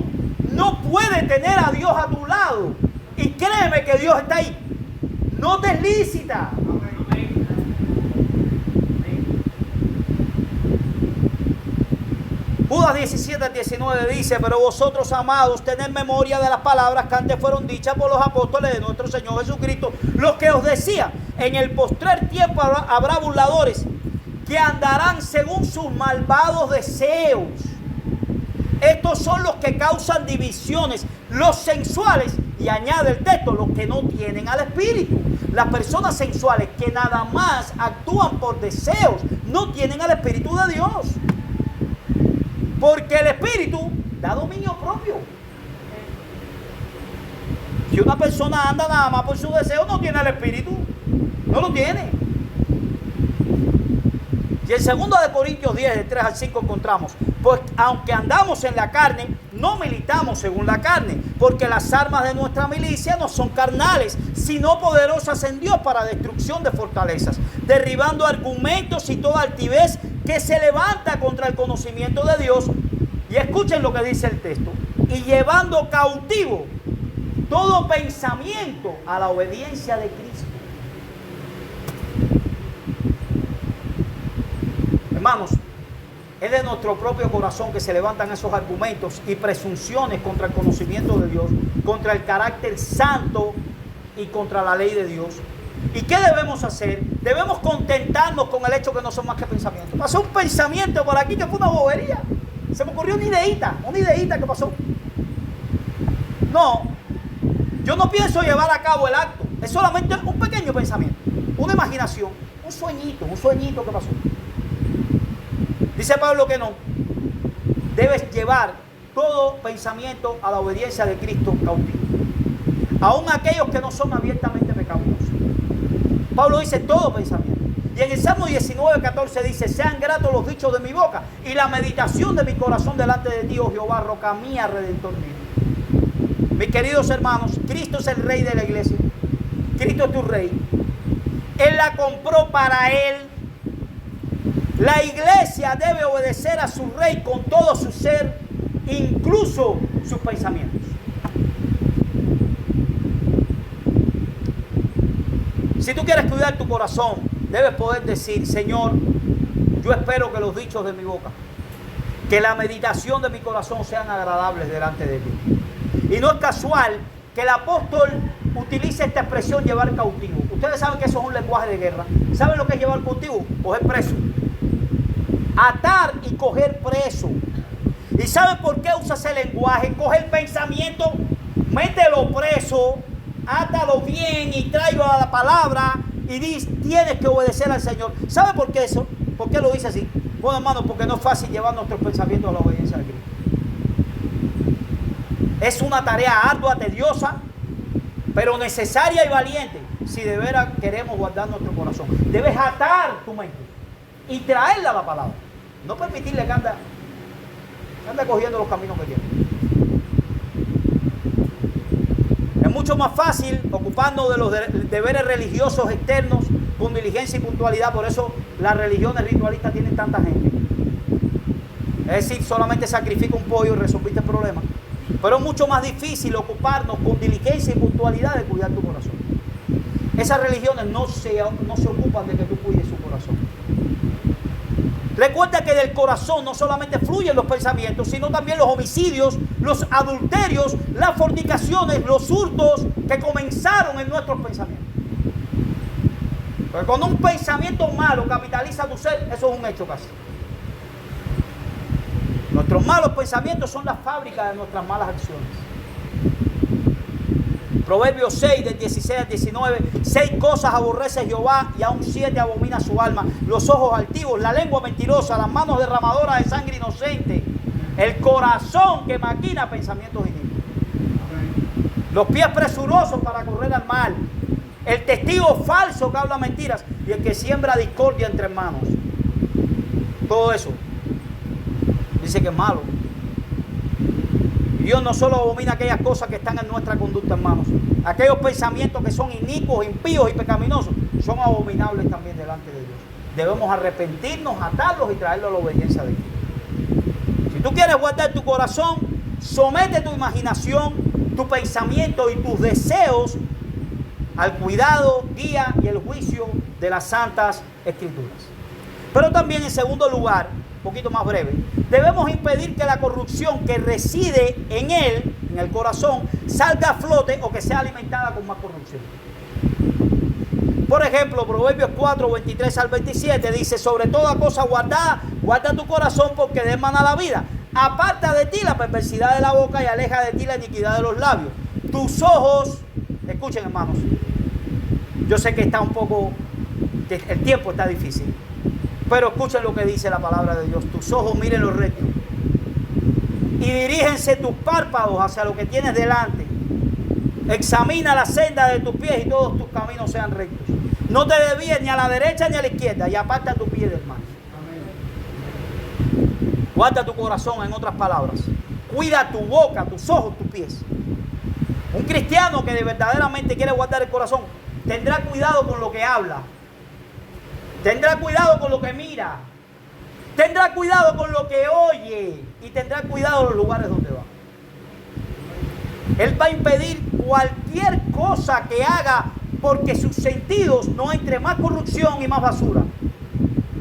no puede tener a Dios a tu lado, y créeme que Dios está ahí, no te es lícita. Judas 17:19 dice: pero vosotros, amados, tened memoria de las palabras que antes fueron dichas por los apóstoles de nuestro Señor Jesucristo, los que os decían, en el postrer tiempo habrá burladores que andarán según sus malvados deseos. Estos son los que causan divisiones, los sensuales, y añade el texto, los que no tienen al Espíritu. Las personas sensuales que nada más actúan por deseos, no tienen al Espíritu de Dios. Porque el Espíritu da dominio propio. Si una persona anda nada más por su deseo, no tiene el Espíritu. No lo tiene. Y en 2 Corintios 10, de 3 al 5 encontramos: pues aunque andamos en la carne, no militamos según la carne, porque las armas de nuestra milicia no son carnales, sino poderosas en Dios para destrucción de fortalezas, derribando argumentos y toda altivez que se levanta contra el conocimiento de Dios. Y escuchen lo que dice el texto: y llevando cautivo todo pensamiento a la obediencia de Cristo. Hermanos, es de nuestro propio corazón que se levantan esos argumentos y presunciones contra el conocimiento de Dios, contra el carácter santo y contra la ley de Dios. ¿Y qué debemos hacer? Debemos contentarnos con el hecho que no son más que pensamientos. Pasó un pensamiento por aquí que fue una bobería. Se me ocurrió una ideita que pasó. No, yo no pienso llevar a cabo el acto. Es solamente un pequeño pensamiento. una imaginación, un sueñito que pasó. Dice Pablo que no. Debes llevar todo pensamiento a la obediencia de Cristo cautivo. Aún aquellos que no son abiertamente pecaminosos. Pablo dice todo pensamiento. Y en el Salmo 19:14 dice: sean gratos los dichos de mi boca y la meditación de mi corazón delante de ti, oh Jehová, roca mía, redentor mío. Mis queridos hermanos, Cristo es el rey de la iglesia. Cristo es tu rey. Él la compró para él. La iglesia debe obedecer a su rey con todo su ser, incluso sus pensamientos. Si tú quieres cuidar tu corazón, debes poder decir: Señor, yo espero que los dichos de mi boca, que la meditación de mi corazón sean agradables delante de ti. Y no es casual que el apóstol utilice esta expresión, llevar cautivo. Ustedes saben que eso es un lenguaje de guerra. ¿Saben lo que es llevar cautivo? Coger preso. Atar y coger preso. ¿Y saben por qué usa ese lenguaje? Coge el pensamiento, mételo preso, átalo bien y tráelo a la palabra y dice: tienes que obedecer al Señor. ¿Sabe por qué eso? ¿Por qué lo dice así? Bueno, hermano, porque no es fácil llevar nuestros pensamientos a la obediencia de Cristo. Es una tarea ardua, tediosa, pero necesaria y valiente si de veras queremos guardar nuestro corazón. Debes atar tu mente y traerla a la palabra. No permitirle que ande cogiendo los caminos que quiere. Es mucho más fácil ocuparnos de los deberes religiosos externos con diligencia y puntualidad. Por eso las religiones ritualistas tienen tanta gente. Es decir, solamente sacrifica un pollo y resolviste el problema. Pero es mucho más difícil ocuparnos con diligencia y puntualidad de cuidar tu corazón. Esas religiones no se ocupan de que tú cuides su corazón. Recuerda que del corazón no solamente fluyen los pensamientos, sino también los homicidios, los adulterios, las fornicaciones, los hurtos que comenzaron en nuestros pensamientos. Porque cuando un pensamiento malo capitaliza tu ser, eso es un hecho casi. Nuestros malos pensamientos son la fábrica de nuestras malas acciones. Proverbios 6, del 16 al 19. 6 cosas aborrece Jehová y aún 7 abomina su alma: los ojos altivos, la lengua mentirosa, las manos derramadoras de sangre inocente, el corazón que maquina pensamientos inicuos, los pies presurosos para correr al mal, el testigo falso que habla mentiras y el que siembra discordia entre hermanos. Todo eso dice que es malo. Dios no solo abomina aquellas cosas que están en nuestra conducta, hermanos. Aquellos pensamientos que son inicuos, impíos y pecaminosos son abominables también delante de Dios. Debemos arrepentirnos, atarlos y traerlos a la obediencia de Dios. Si tú quieres guardar tu corazón, somete tu imaginación, tu pensamiento y tus deseos al cuidado, guía y el juicio de las Santas Escrituras. Pero también, en segundo lugar, un poquito más breve, debemos impedir que la corrupción que reside en él, en el corazón, salga a flote o que sea alimentada con más corrupción. Por ejemplo, Proverbios 4, 23 al 27 dice: sobre toda cosa guardada, guarda tu corazón, porque de él mana la vida. Aparta de ti la perversidad de la boca y aleja de ti la iniquidad de los labios. Tus ojos, escuchen, hermanos, yo sé que está un poco, el tiempo está difícil, pero escuchen lo que dice la palabra de Dios. Tus ojos miren lo recto y dirígense tus párpados hacia lo que tienes delante. Examina la senda de tus pies y todos tus caminos sean rectos. No te desvíes ni a la derecha ni a la izquierda, y aparta tu pie del mal. Guarda tu corazón, en otras palabras. Cuida tu boca, tus ojos, tus pies. Un cristiano que verdaderamente quiere guardar el corazón tendrá cuidado con lo que habla. Tendrá cuidado con lo que mira. Tendrá cuidado con lo que oye. Y tendrá cuidado en los lugares donde va. Él va a impedir cualquier cosa que haga, porque sus sentidos no entre más corrupción y más basura.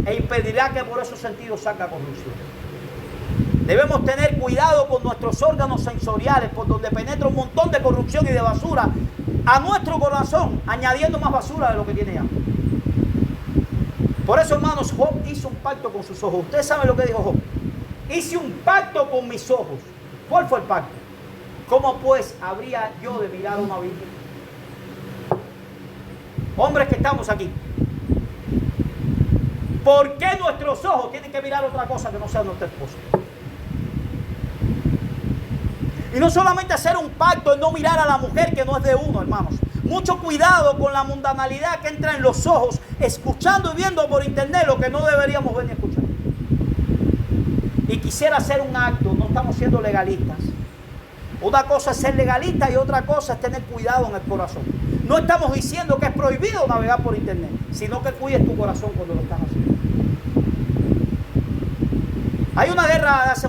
E impedirá que por esos sentidos salga corrupción. Debemos tener cuidado con nuestros órganos sensoriales, por donde penetra un montón de corrupción y de basura a nuestro corazón, añadiendo más basura de lo que tiene ya. Por eso, hermanos, Job hizo un pacto con sus ojos. Ustedes saben lo que dijo Job: hice un pacto con mis ojos. ¿Cuál fue el pacto? ¿Cómo pues habría yo de mirar a una virgen? Hombres que estamos aquí. ¿Por qué nuestros ojos tienen que mirar otra cosa que no sea nuestra esposa? Y no solamente hacer un pacto en no mirar a la mujer que no es de uno, hermanos. Mucho cuidado con la mundanalidad que entra en los ojos, escuchando y viendo por internet lo que no deberíamos venir a escuchar. Y quisiera hacer un acto, no estamos siendo legalistas. Una cosa es ser legalista y otra cosa es tener cuidado en el corazón. No estamos diciendo que es prohibido navegar por internet, sino que cuides tu corazón cuando lo estás haciendo. Hay una guerra de hace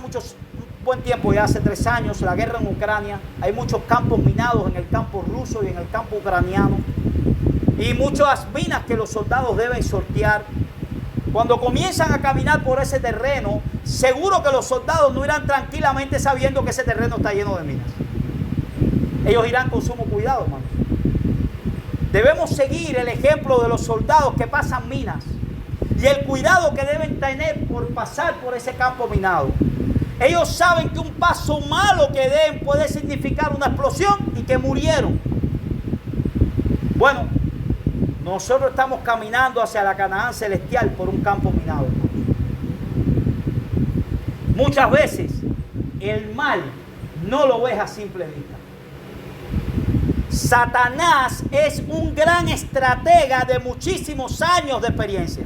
buen tiempo, ya hace 3 años, la guerra en Ucrania. Hay muchos campos minados en el campo ruso y en el campo ucraniano. Y muchas minas que los soldados deben sortear. Cuando comienzan a caminar por ese terreno, seguro que los soldados no irán tranquilamente sabiendo que ese terreno está lleno de minas. Ellos irán con sumo cuidado, hermanos. Debemos seguir el ejemplo de los soldados que pasan minas y el cuidado que deben tener por pasar por ese campo minado. Ellos saben que un paso malo que den puede significar una explosión y que murieron. Bueno, nosotros estamos caminando hacia la Canaán celestial por un campo minado. Muchas veces el mal no lo ves a simple vista. Satanás es un gran estratega de muchísimos años de experiencia.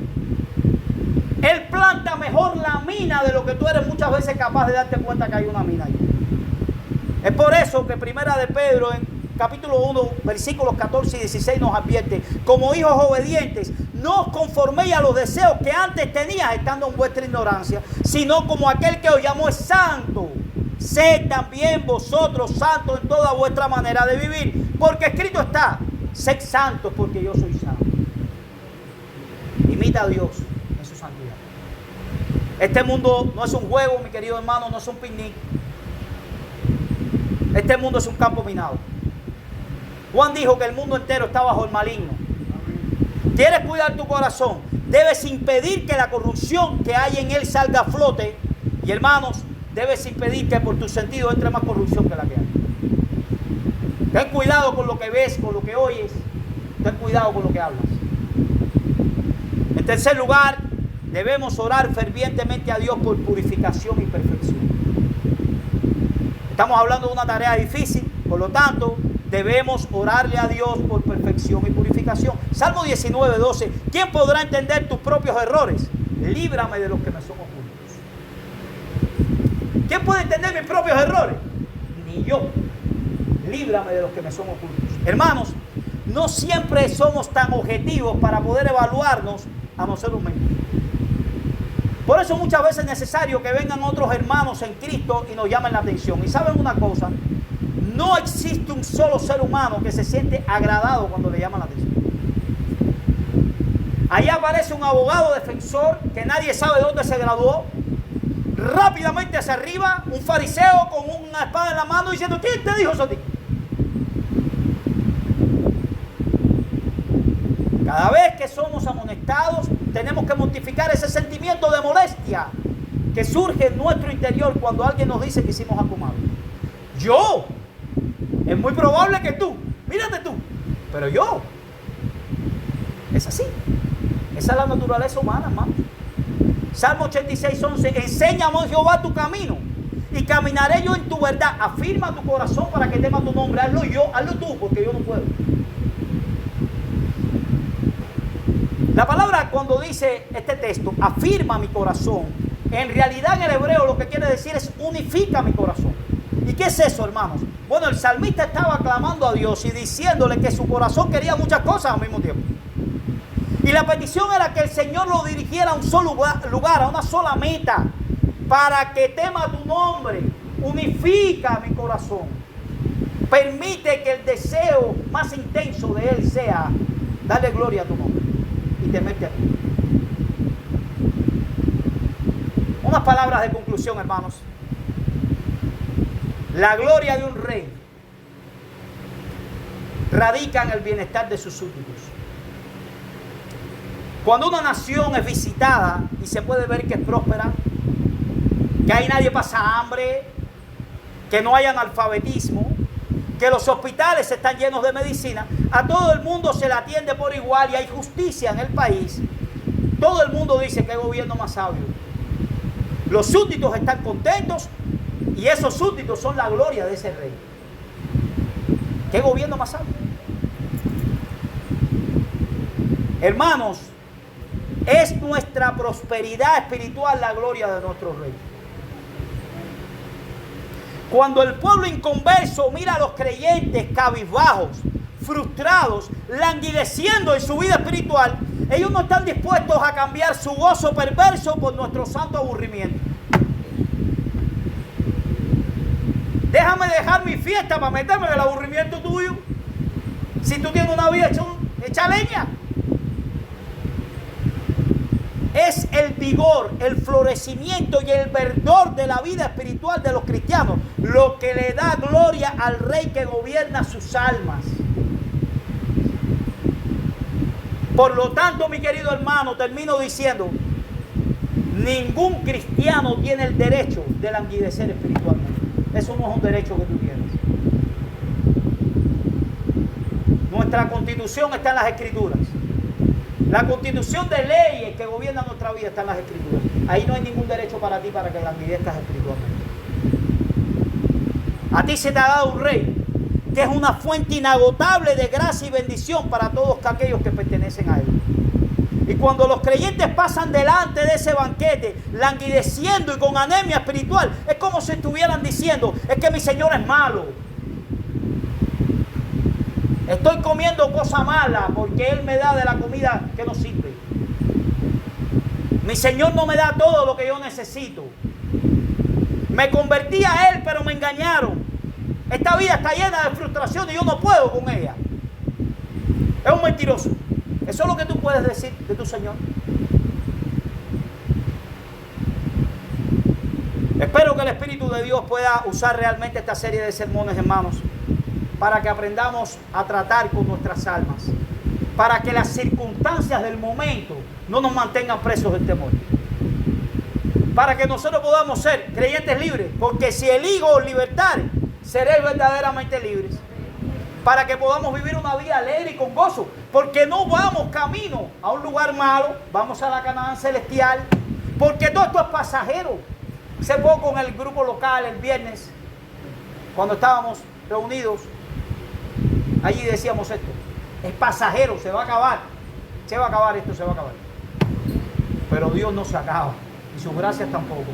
Él planta mejor la mina de lo que tú eres muchas veces capaz de darte cuenta que hay una mina ahí. Es por eso que Primera de Pedro en capítulo 1, versículos 14 y 16 nos advierte: como hijos obedientes, no os conforméis a los deseos que antes tenías estando en vuestra ignorancia, sino como aquel que os llamó es santo. Sed también vosotros santos en toda vuestra manera de vivir, porque escrito está: sed santos porque yo soy santo. Imita a Dios en su santidad. Este mundo no es un juego, mi querido hermano, no es un picnic. Este mundo es un campo minado. Juan dijo que el mundo entero está bajo el maligno. ¿Quieres cuidar tu corazón? Debes impedir que la corrupción que hay en él salga a flote. Y hermanos, debes impedir que por tus sentidos entre más corrupción que la que hay. Ten cuidado con lo que ves, con lo que oyes. Ten cuidado con lo que hablas. En tercer lugar, debemos orar fervientemente a Dios por purificación y perfección. Estamos hablando de una tarea difícil, por lo tanto, debemos orarle a Dios por perfección y purificación. Salmo 19, 12. ¿Quién podrá entender tus propios errores? Líbrame de los que me son ocultos. ¿Quién puede entender mis propios errores? Ni yo. Líbrame de los que me son ocultos. Hermanos, no siempre somos tan objetivos para poder evaluarnos a nosotros mismos. Por eso muchas veces es necesario que vengan otros hermanos en Cristo y nos llamen la atención. Y saben una cosa, no existe un solo ser humano que se siente agradado cuando le llaman la atención. Ahí aparece un abogado defensor que nadie sabe de dónde se graduó, rápidamente hacia arriba, un fariseo con una espada en la mano diciendo: ¿quién te dijo eso a ti? Cada vez que somos amonestados, tenemos que mortificar ese sentimiento de molestia que surge en nuestro interior cuando alguien nos dice que hicimos algo malo. Yo, es muy probable que tú, mírate tú, pero yo, es así. Esa es la naturaleza humana, hermano. Salmo 86, 11, enséñame, oh Jehová, tu camino y caminaré yo en tu verdad. Afirma tu corazón para que tema tu nombre. Hazlo yo, hazlo tú, porque yo no puedo. La palabra, cuando dice este texto, afirma mi corazón, en realidad en el hebreo lo que quiere decir es unifica mi corazón. ¿Y qué es eso, hermanos? Bueno, el salmista estaba clamando a Dios y diciéndole que su corazón quería muchas cosas al mismo tiempo. Y la petición era que el Señor lo dirigiera a un solo lugar, a una sola meta, para que tema tu nombre. Unifica mi corazón. Permite que el deseo más intenso de Él sea darle gloria a tu nombre y temerte a ti. Unas palabras de conclusión, hermanos. La gloria de un rey radica en el bienestar de sus súbditos. Cuando una nación es visitada y se puede ver que es próspera, que ahí nadie pasa hambre, que no hay analfabetismo, que los hospitales están llenos de medicina, a todo el mundo se le atiende por igual y hay justicia en el país, todo el mundo dice que el gobierno más sabio. Los súbditos están contentos y esos súbditos son la gloria de ese rey. ¿Qué gobierno más sabio? Hermanos, es nuestra prosperidad espiritual la gloria de nuestro rey. Cuando el pueblo inconverso mira a los creyentes cabizbajos, frustrados, languideciendo en su vida espiritual, ellos no están dispuestos a cambiar su gozo perverso por nuestro santo aburrimiento. Déjame dejar mi fiesta para meterme en el aburrimiento tuyo. Si tú tienes una vida hecha leña. Es el vigor, el florecimiento y el verdor de la vida espiritual de los cristianos lo que le da gloria al rey que gobierna sus almas. Por lo tanto, mi querido hermano, termino diciendo, ningún cristiano tiene el derecho de languidecer espiritualmente. Eso no es un derecho que tú tienes. Nuestra constitución está en las Escrituras. La constitución de leyes que gobiernan nuestra vida está en las Escrituras. Ahí no hay ningún derecho para ti para que languidezcas espiritualmente. A ti se te ha dado un rey que es una fuente inagotable de gracia y bendición para todos aquellos que pertenecen a él. Y cuando los creyentes pasan delante de ese banquete, languideciendo y con anemia espiritual, es como si estuvieran diciendo, es que mi Señor es malo. Estoy comiendo cosa mala porque Él me da de la comida que no sirve. Mi Señor no me da todo lo que yo necesito. Me convertí a Él, pero me engañaron. Esta vida está llena de frustración y yo no puedo con ella. Es un mentiroso. Eso es lo que tú puedes decir de tu Señor. Espero que el Espíritu de Dios pueda usar realmente esta serie de sermones, hermanos, para que aprendamos a tratar con nuestras almas, para que las circunstancias del momento no nos mantengan presos del temor, para que nosotros podamos ser creyentes libres, porque si el Hijo os libertare, seréis verdaderamente libres, para que podamos vivir una vida alegre y con gozo, porque no vamos camino a un lugar malo, vamos a la Canaán celestial, porque todo esto es pasajero. Hace poco en el grupo local, el viernes, cuando estábamos reunidos, allí decíamos esto, es pasajero, se va a acabar, se va a acabar esto, se va a acabar. Pero Dios no se acaba, y sus gracias tampoco.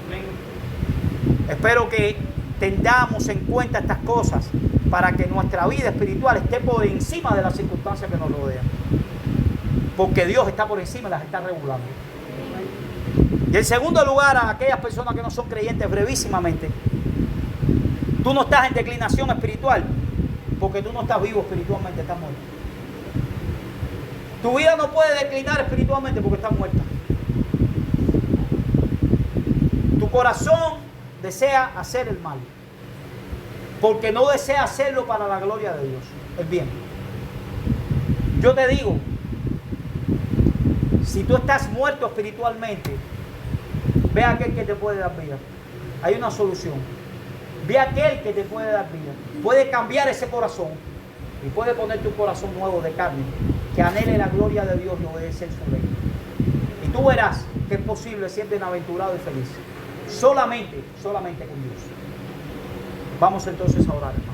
Espero que tengamos en cuenta estas cosas para que nuestra vida espiritual esté por encima de las circunstancias que nos rodean. Porque Dios está por encima y las está regulando. Y en segundo lugar, a aquellas personas que no son creyentes, brevísimamente, tú no estás en declinación espiritual porque tú no estás vivo espiritualmente, estás muerto. Tu vida no puede declinar espiritualmente porque estás muerta. Tu corazón desea hacer el mal porque no desea hacerlo para la gloria de Dios, el bien. Yo te digo, si tú estás muerto espiritualmente, ve a aquel que te puede dar vida. Hay una solución. Ve a aquel que te puede dar vida. Puede cambiar ese corazón y puede ponerte un corazón nuevo de carne que anhele la gloria de Dios y obedecer su ley. Y tú verás que es posible ser bienaventurado y feliz. Solamente con Dios. Vamos entonces a orar, hermano.